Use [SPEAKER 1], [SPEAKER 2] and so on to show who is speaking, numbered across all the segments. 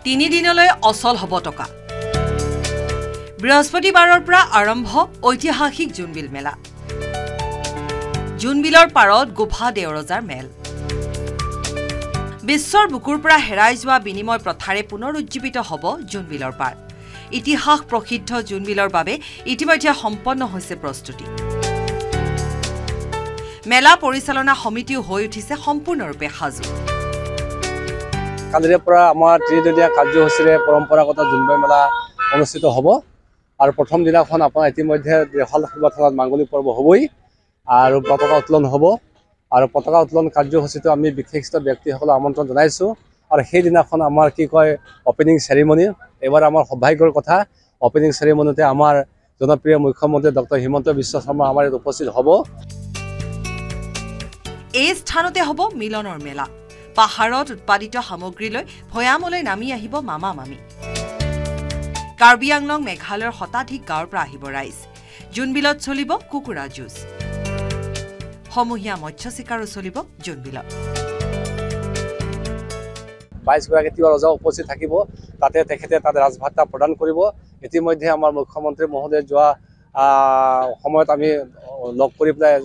[SPEAKER 1] তিনি দিনলৈ অচল হ'ব টকা বৃহস্পতিবাৰৰ পৰা আৰম্ভ ঐতিহাসিক জোনবিল মেলা জোনবিলৰ পাৰত গোফা দেওৰজাৰ মেল বিশ্বৰ বুকুৰ পৰা হেৰাই যোৱা বিনিময় প্ৰথাৰে পুনৰুজ্জীৱিত হ'ব জোনবিলৰ পাৰ ইতিহাস প্ৰসিদ্ধ জোনবিলৰ বাবে ইতিমধ্যে সম্পন্ন হৈছে প্ৰস্তুতি মেলা পৰিচালনা সমিতিও হৈ উঠিছে সম্পূৰ্ণৰূপে সাজু
[SPEAKER 2] কালিৰে পৰা আমাৰ ত্ৰিদিনীয়া কাৰ্যসূচীৰে পৰম্পৰাগত জোনবিল মেলা অনুষ্ঠিত হ'ব আৰু প্ৰথম দিনাখন আপোনাৰ ইতিমধ্যে দেশাল থানাত মাংগলিক পৰ্ব হ'বই আৰু পতাকা উত্তোলন হ'ব আৰু পতাকা উত্তোলন কাৰ্যসূচীটো আমি বিশিষ্ট ব্যক্তিসকলক আমন্ত্ৰণ জনাইছোঁ আৰু সেই দিনাখন আমাৰ কি কয় অপেনিং চেৰিমনি এবাৰ আমাৰ সৌভাগ্যৰ কথা অপেনিং চেৰিমনিতে আমাৰ জনপ্ৰিয় মুখ্যমন্ত্ৰী ডক্টৰ হিমন্ত বিশ্ব শৰ্মা আমাৰ ইয়াত উপস্থিত হ'ব
[SPEAKER 1] এই স্থানতে হ'ব মিলনৰ মেলা পাহাৰত উৎপাদিত সামগ্ৰীলৈ ভৈয়ামলৈ নামি আহিব মামা মামি কাৰ্বি আংলং মেঘালয়ৰ শতাধিক গাঁৱৰ পৰা আহিব ৰাইজ জোনবিলত চলিব কুকুৰা যুঁজ সমূহীয়া মৎস্য চিকাৰো চলিব জোনবিলত
[SPEAKER 2] 22 গৰাকী তিৱা ৰজা উপস্থিত থাকিব তাতে তেখেতে তাত ৰাজভাতা প্ৰদান কৰিব ইতিমধ্যে আমাৰ মুখ্যমন্ত্ৰী মহোদয় যোৱা সময়ত আমি লগ কৰি পেলাই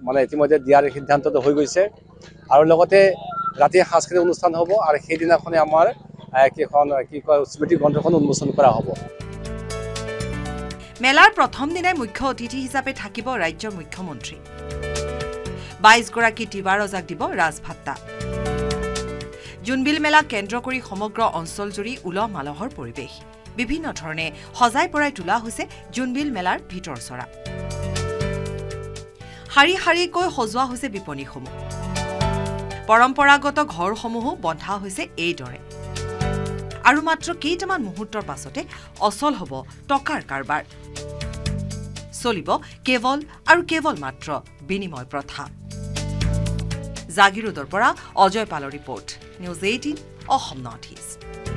[SPEAKER 2] মানে ইতিমধ্যে দিয়াৰ সিদ্ধান্তটো হৈ গৈছে আৰু লগতে ৰাতি সাংস্কৃতিক অনুষ্ঠান হ'ব আৰু সেই দিনাখনে আমাৰ কি কয় স্মৃতি গ্ৰন্থখন উন্মোচন কৰা হ'ব
[SPEAKER 1] মেলাৰ প্ৰথম দিনাই মুখ্য অতিথি হিচাপে থাকিব ৰাজ্যৰ মুখ্যমন্ত্ৰী 22 গৰাকী তিৱা ৰজাক দিব ৰাজভাতা জোনবিল মেলা কেন্দ্ৰ কৰি সমগ্ৰ অঞ্চলজুৰি উলহ মালহৰ পৰিৱেশ বিভিন্ন ধৰণে সজাই পৰাই তোলা হৈছে জোনবিল মেলাৰ ভিতৰ চৰা শাৰী শাৰীকৈ সজোৱা হৈছে বিপণীসমূহ পৰম্পৰাগত ঘৰসমূহো বন্ধা হৈছে এইদৰে আৰু মাত্ৰ কেইটামান মুহূৰ্তৰ পাছতে অচল হ'ব টকাৰ কাৰবাৰ চলিব কেৱল আৰু কেৱল মাত্ৰ বিনিময় প্ৰথা জাগিৰোডৰ পৰা অজয় পালৰ report news 18 Assam north east